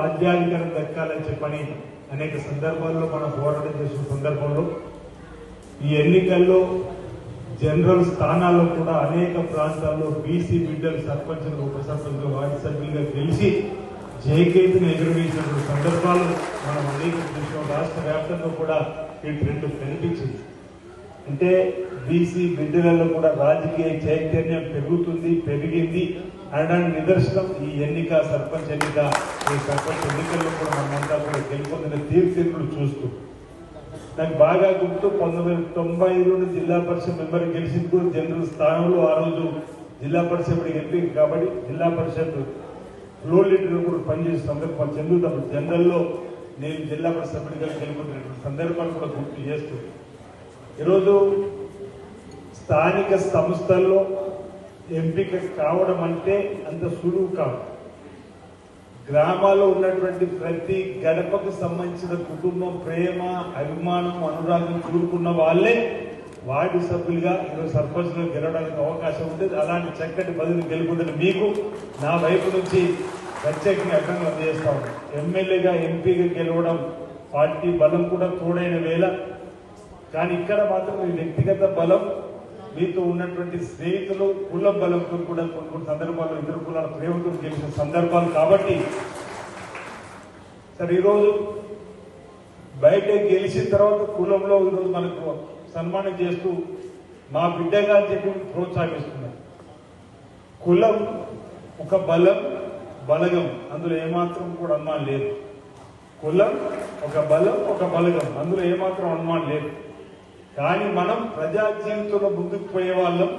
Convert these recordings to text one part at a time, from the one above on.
రాజ్యాధికారం దక్కాలని చెప్పని అనేక సందర్భాల్లో మనం పోరాటం చేసిన సందర్భంలో ఈ ఎన్నికల్లో జనరల్ స్థానాల్లో కూడా అనేక ప్రాంతాల్లో బీసీ బిడ్డలు సర్పంచులు ఉప సర్పంచులు వార్డు సభ్యులుగా గెలిచి జయకేతుని ఎగురవేసినటువంటి సందర్భాలు మనం అనేక చూసాం. రాష్ట్ర వ్యాప్తంగా కూడా ఈ ట్రెండ్ కనిపించింది. అంటే బీసీ బిడ్డలలో కూడా రాజకీయ చైతన్యం పెరిగింది అనడానికి నిదర్శనం ఈ ఎన్నిక, సర్పంచ్ ఎన్నిక. ఈ సర్పంచ్ ఎన్నికల్లో కూడా మనమంతా కూడా గెలుపొందిన తీర్పులు చూస్తూ నాకు బాగా గుర్తు 1995 జిల్లా పరిషత్ మెంబర్ గెలిచింది కూడా జనరల్ స్థానంలో. ఆ రోజు జిల్లా పరిషత్ ఎంపీ కాబట్టి జిల్లా పరిషత్ ఫ్లోర్ లీడర్ కూడా పనిచేసే సందర్భం చెందుతాం. జనరల్లో నేను జిల్లా పరిషత్ సభ్యుడిగా గెలుపొందినటువంటి సందర్భాలు కూడా గుర్తు చేస్తూ ఈరోజు స్థానిక సంస్థల్లో ఎంపిక కావడం అంటే అంత సులువు కాదు. గ్రామాల్లో ఉన్నటువంటి ప్రతి గడపకు సంబంధించిన కుటుంబం ప్రేమ, అభిమానం, అనురాగం చూరుకున్న వాళ్ళే వార్డు సభ్యులుగా ఈరోజు సర్పంచ్గా గెలవడానికి అవకాశం ఉంటుంది. అలాంటి చక్కటి బదులు గెలుపొందిన మీకు నా వైపు నుంచి ప్రత్యేకంగా అర్థంగా అందజేస్తా ఉన్నాను. ఎమ్మెల్యేగా, ఎంపీగా గెలవడం పార్టీ బలం కూడా తోడైన వేళ, కానీ ఇక్కడ మాత్రం మీ వ్యక్తిగత బలం, మీతో ఉన్నటువంటి స్నేహితులు, కుల బలంతో కూడా కొన్ని సందర్భాల్లో ఇతర కులాల ప్రేమతో గెలిచిన సందర్భాలు కాబట్టి సరే ఈరోజు బయట గెలిచిన తర్వాత కులంలో ఈరోజు మనకు సన్మానం చేస్తూ మా బిడ్డగా చెప్పి ప్రోత్సహిస్తున్నారు. కులం ఒక బలం, బలగం, అందులో ఏమాత్రం కూడా అనుమానం లేదు. కులం ఒక బలం, ఒక బలగం, అందులో ఏమాత్రం అనుమానం లేదు. కానీ మనం ప్రజా జీవితంలో ముందుకు పోయే వాళ్ళం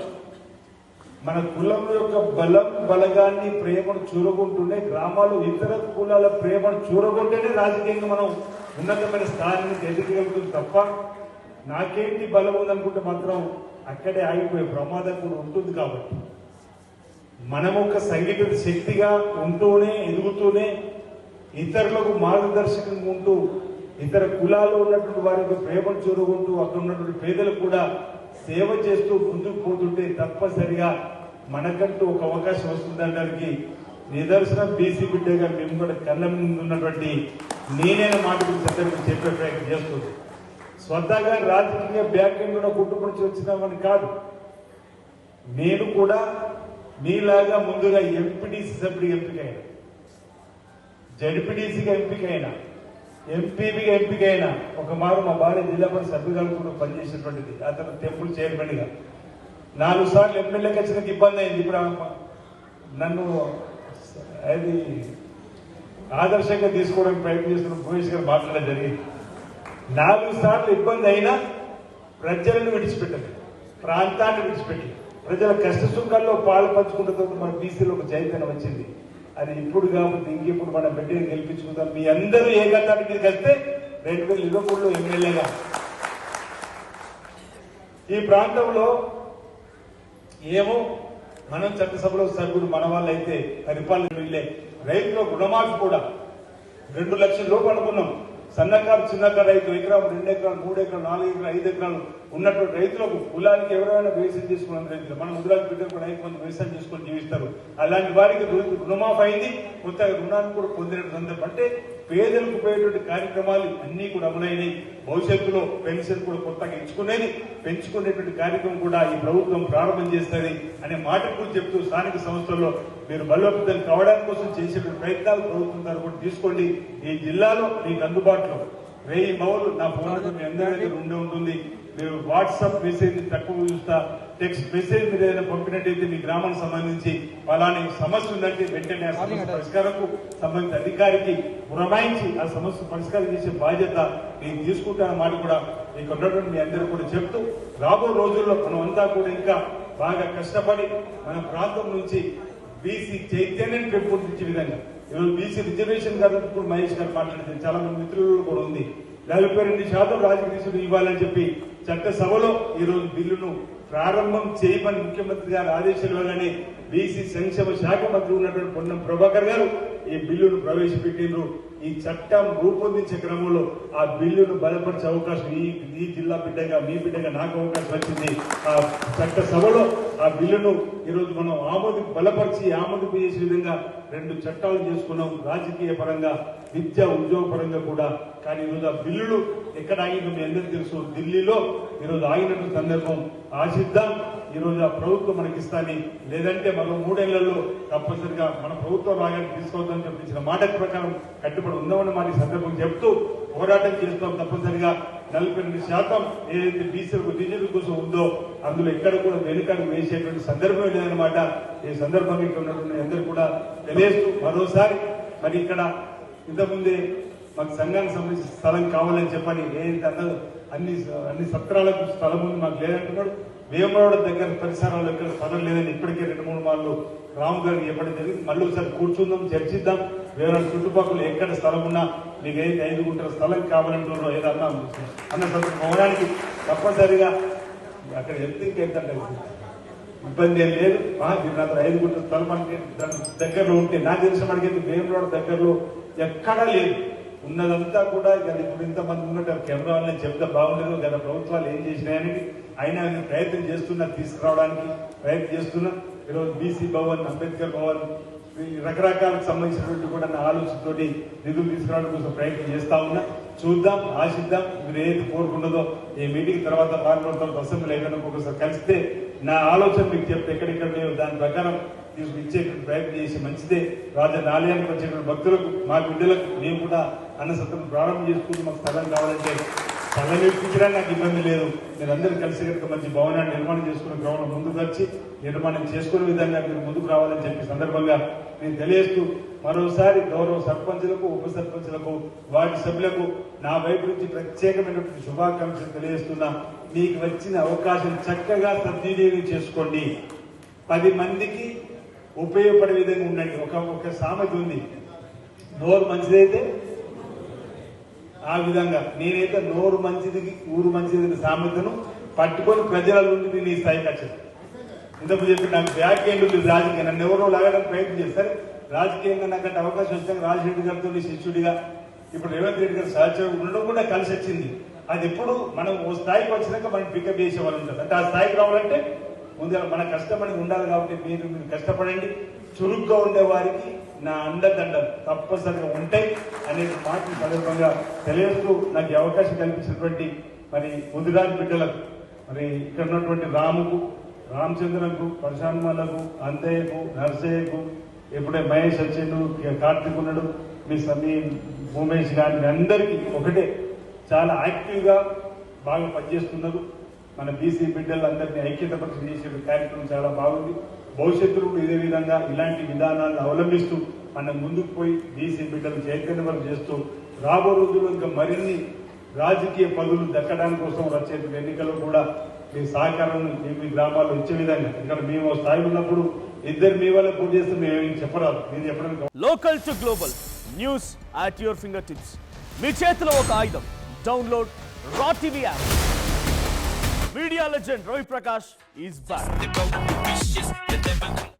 మన కులం యొక్క బలం, బలగాన్ని, ప్రేమను చూరగొంటూనే గ్రామాలు ఇతర కులాల ప్రేమను చూరగొంటేనే రాజకీయంగా మనం ఉన్నతమైన స్థానానికి ఎదగలుగుతుంది తప్ప నాకేంటి బలం ఉందనుకుంటే మాత్రం అక్కడే ఆగిపోయే ప్రమాదం కూడా ఉంటుంది. కాబట్టి మనం ఒక సంఘటిత శక్తిగా ఉంటూనే ఎదుగుతూనే ఇతరులకు మార్గదర్శకంగా ఉంటూ ఇతర కులాల్లో ఉన్నటువంటి వారి యొక్క ప్రేమను చూరుకుంటూ అక్కడ ఉన్నటువంటి పేదలకు కూడా సేవ చేస్తూ ముందుకు పోతుంటే తప్పనిసరిగా మనకంటూ ఒక అవకాశం వస్తుందనడానికి నిదర్శనం బీసీ బిడ్డగా మేము కూడా కళ్ళ ముందు ఉన్నటువంటి నేనైనా మాట గురించి అందరికీ చెప్పే ప్రయత్నం చేస్తుంది. స్వతహాగా రాజకీయ బ్యాక్గ్రౌండ్ కూడా కుటుంబం నుంచి వచ్చినామని కాదు. నేను కూడా మీలాగా ముందుగా ఎంపీటీసీ సభ్యుడిగా ఎంపికైనా, జడ్పీటీసీగా ఎంపికైనా, ఎంపీగా ఎంపికైనా, ఒక మారు మా భార్య జిల్లా పరిషత్ సభ్యురాలు కూడా పనిచేసినటువంటిది. అతను టెంపుల్ చైర్మన్ గా 4 సార్లు ఎమ్మెల్యేకి వచ్చినందుకు ఇబ్బంది అయింది. ఇప్పుడు నన్ను అది ఆదర్శంగా తీసుకోవడానికి ప్రయత్నం చేస్తున్న భూష్ గారు మాట్లాడడం జరిగింది. 4 సార్లు ఇబ్బంది అయినా ప్రజలను విడిచిపెట్టలేదు, ప్రాంతాన్ని విడిచిపెట్టి ప్రజల కష్ట సుఖాల్లో పాలు పంచుకుంటూ మన బీసీలో ఒక చైతన్యం వచ్చింది. అది ఇప్పుడు కాబట్టి ఇంకెప్పుడు మన బిడ్డని గెలిపించుకుందాం. మీ అందరూ ఏకతాటి మీద కలిస్తే 2023లో ఎమ్మెల్యేగా ఈ ప్రాంతంలో ఏమో మనం చట్టసభలో సభ్యుడు మన వాళ్ళు అయితే పరిపాలన వెళ్ళే రైతుల రుణమాఫీ కూడా 2 లక్షల లోపు అనుకున్నాం. సన్నకారు, చిన్నకారు రైతు ఎకరాలు, 2 ఎకరాలు, 3 ఎకరాలు, 4 ఎకరాలు, 5 ఎకరాలు ఉన్నటువంటి రైతులకు కులానికి ఎవరైనా వ్యవసాయం చేసుకున్న రైతులు మన ముద్రాకి బిడ్డలు కూడా 5 మంది వ్యవసాయం చేసుకొని జీవిస్తారు. అలాంటి వారికి రుణమాఫీ అయింది. కొత్తగా రుణాన్ని కూడా పొందిన సందర్భం అంటే పేదలకు ఉపయోగపడే కార్యక్రమాలు అన్ని కూడా అమలైనవి. భవిష్యత్తులో పెన్షన్ కూడా కొత్తగా ఇచ్చుకునేది, పెంచుకునేటువంటి కార్యక్రమం కూడా ఈ ప్రభుత్వం ప్రారంభం చేస్తుంది అనే మాట కూడా చెప్తూ స్థానిక సంస్థల్లో మీరు బలోపేతం కావడానికి కోసం చేసేటువంటి ప్రయత్నాలు ప్రభుత్వం తరఫున కూడా తీసుకోండి. ఈ జిల్లాలో మీకు అందుబాటులో 1000 మౌలు నా ఫోన్ మీ అందరి దగ్గర ఉండే ఉంటుంది. మీరు వాట్సాప్ మెసేజ్ తక్కువ చూస్తా, టెక్స్ట్ మెసేజ్ మీరు ఏదైనా పంపినట్టయితే మీ గ్రామానికి సంబంధించి అలానే సమస్య ఉందంటే వెంటనే ఆ సమస్య పరిష్కారంకు సంబంధిత అధికారికి పురమాయించి ఆ సమస్య పరిష్కారం చేసే బాధ్యత నేను తీసుకుంటానన్న మాట కూడా మీకు ఉన్నటువంటి మీ అందరూ కూడా చెప్తూ రాబో రోజుల్లో మనం అంతా కూడా ఇంకా బాగా కష్టపడి మన ప్రాంతం నుంచి బీసీ చైతన్యాన్ని పెంపొందించే విధంగా ఈరోజు బీసీ రిజర్వేషన్ గారు ఇప్పుడు మహేష్ గారు మాట్లాడితే చాలా మంది మిత్రులు కూడా ఉంది. 42% రాజకీయ ఇవ్వాలని చెప్పి చట్టసభలో ఈరోజు బిల్లును ప్రారంభం చేయమని ముఖ్యమంత్రి గారు ఆదేశాలు ఇవ్వాలని బీసీ సంక్షేమ శాఖ మంత్రి ఉన్నటువంటి పొన్నం ప్రభాకర్ గారు ఈ బిల్లును ప్రవేశపెట్టిండ్రు. ఈ చట్టం రూపొందించే క్రమంలో ఆ బిల్లును బలపరిచే అవకాశం ఈ జిల్లా బిడ్డగా, మీ బిడ్డగా నాకు అవకాశం వచ్చింది. ఆ చట్టసభలో ఆ ఆ బిల్లును ఈరోజు మనం బలపరిచి ఆమోదింపు చేసే విధంగా 2 చట్టాలు చేసుకున్నాం, రాజకీయ పరంగా, విద్య ఉద్యోగ పరంగా కూడా. కానీ ఈరోజు ఆ బిల్లులు ఎక్కడ ఆగిందో మీ అందరికీ తెలుసు. ఢిల్లీలో ఈరోజు ఆగినట్టు సందర్భం. ఆశిద్దాం ఈరోజు ఆ ప్రభుత్వం మనకి ఇస్తాని, లేదంటే మరో 3 ఏళ్లలో తప్పనిసరిగా మన ప్రభుత్వం రాగానే తీసుకోవద్దని చెప్పించిన మాట ప్రకారం కట్టుబడి ఉందామని మాట ఈ సందర్భం చెప్తూ పోరాటం చేస్తాం. తప్పనిసరిగా 42% ఏదైతే బీసీలకు డిజిటల్ కోసం ఉందో అందులో ఎక్కడ కూడా వెనుకకు వేసేటువంటి సందర్భం లేదన్నమాట. ఈ సందర్భంగా ఇక్కడ ఉన్నటువంటి అందరూ కూడా తెలియజేస్తూ మరోసారి మరి ఇక్కడ ఇంతకుముందే మాకు సంఘానికి సంబంధించిన స్థలం కావాలని చెప్పని ఏదైతే అన్ని సత్రాలకు స్థలం ఉంది మాకు లేదంటున్నాడు. వేమరాడ దగ్గర పరిసరాలు ఎక్కడ స్థలం లేదని ఇప్పటికే 2-3 మార్లు రాము గారికి చెప్పడం జరిగింది. మళ్ళీ ఒకసారి కూర్చుందాం, చర్చిద్దాం. వేరే చుట్టుపక్కల ఎక్కడ స్థలం ఉన్నా మీకు ఏదైతే 5 గుంటల స్థలం కావాలంటున్నారో ఏదన్నా అన్న భవనానికి తప్పనిసరిగా అక్కడ ఎంత ఇంకెంతంటే ఇబ్బంది ఏం లేదు. దీని అతను 5 గుంటల స్థలం అంటే దగ్గరలో ఉంటే నాకు తెలిసిన అడిగేది వేమరాడ దగ్గరలో ఎక్కడా లేదు. ఉన్నదంతా కూడా ఇప్పుడు ఇంతమంది ఉన్నట్టు కెమెరా వాళ్ళని చెప్తే బాగుండదు. గత ప్రభుత్వాలు ఏం చేసినాయని అయినా నేను ప్రయత్నం చేస్తున్నా, తీసుకురావడానికి ప్రయత్నం చేస్తున్నా. ఈరోజు బీసీ భవన్, అంబేద్కర్ భవన్ రకరకాలకు సంబంధించినటువంటి కూడా నా ఆలోచనతోటి నిధులు తీసుకురావడం కోసం ప్రయత్నం చేస్తా ఉన్నా. చూద్దాం, ఆశిద్దాం. మీరు ఏది కోరుకున్నదో ఈ మీటింగ్ తర్వాత పార్లమెంట్ అసెంబ్లీ అయిపోయినా ఒకసారి కలిస్తే నా ఆలోచన మీకు చెప్తే ఎక్కడెక్కడ లేవు దాని ప్రకారం ఇచ్చేటువంటి ప్రయత్నం చేసి మంచిదే. రాజనాలయానికి వచ్చేటువంటి భక్తులకు, మా బిడ్డలకు మేము కూడా అన్నసత్రం ప్రారంభం చేసుకుంటూ మాకు స్థలం కావాలంటే స్థలం ఇప్పించడానికి నాకు ఇబ్బంది లేదు. మీరు అందరూ కలిసి కనుక మంచి భవనాన్ని నిర్మాణం చేసుకునే క్రమంలో ముందుకు వచ్చి నిర్మాణం చేసుకునే విధంగా మీరు ముందుకు రావాలని చెప్పి సందర్భంగా నేను తెలియజేస్తూ మరోసారి గౌరవ సర్పంచులకు, ఉప సర్పంచులకు, వార్డు సభ్యులకు నా వైపు నుంచి ప్రత్యేకమైనటువంటి శుభాకాంక్షలు తెలియజేస్తున్నా. మీకు వచ్చిన అవకాశం చక్కగా సద్వినియోగం చేసుకోండి. 10 మందికి ఉపయోగపడే విధంగా ఉండండి. ఒక సామెత ఉంది, నోరు మంచిదైతే ఆ విధంగా నేనైతే నోరు మంచిది ఊరు మంచిది సామెతను పట్టుకొని ప్రజల నుండి నేను ఈ స్థాయికి వచ్చాను. ఇంతకు చెప్పి నాకు బ్యాక్ ఎండ్ ఉంది రాజకీయం. నన్ను ఎవరో లాగడానికి ప్రయత్నం చేస్తారు. రాజకీయంగా నాకంటే అవకాశం వచ్చాక రాజశేఖర్ గారితో శిష్యుడిగా ఇప్పుడు రేవంత్ రెడ్డి గారు సహచరుడు ఉండడం కూడా కలిసి వచ్చింది. అది ఎప్పుడు మనం ఓ స్థాయికి వచ్చినాక మనం పికప్ చేసే వాళ్ళు ఉంటారు. అంటే ఆ స్థాయికి రావాలంటే ముందు మన కష్టం అనేది ఉండాలి. కాబట్టి మీరు కష్టపడండి. చురుగ్గా ఉండే వారికి నా అండదండలు తప్పనిసరిగా ఉంటాయి అనే మాటలు సందర్భంగా తెలియజేస్తూ నాకు ఈ అవకాశం కల్పించినటువంటి మరి ముదిరాజు బిడ్డలకు, మరి ఇక్కడ ఉన్నటువంటి రాముకు, రామచంద్రకు, ప్రశాంత్మలకు, అంతయ్యకు, నర్సయ్యకు, ఎప్పుడే మహేష్ వచ్చిండు, కార్తీక్ ఉన్నాడు, మీ భూమేష్ గారి అందరికీ ఒకటే, చాలా యాక్టివ్గా బాగా పనిచేస్తున్నారు. మన బీసీ బిడ్డలందరినీ ఐక్యతపరిచి చేసే కార్యక్రమం చాలా బాగుంది. భవిష్యత్తులో ఇదే విధంగా ఇలాంటి విధానాలను అవలంబిస్తూ మనం ముందుకు పోయి బీసీ బిడ్డలు చైతన్యవరం చేస్తూ రాబో రోజుల్లో ఇంకా మరిన్ని రాజకీయ పదవులు దక్కడానికి కోసం వచ్చే ఎన్నికల్లో కూడా మీ సహకారం మీ గ్రామాల్లో ఇచ్చే విధంగా, ఇక్కడ మేము స్థాయిలో ఉన్నప్పుడు ఇద్దరు మీ వల్ల పోటీ చేస్తే మేము చెప్పరాదు. నేను చెప్పడానికి local to global news at your fingertips. మీ చేతిలో ఒక ఆయుధం. Download R TV app. Media legend Ravi Prakash is back.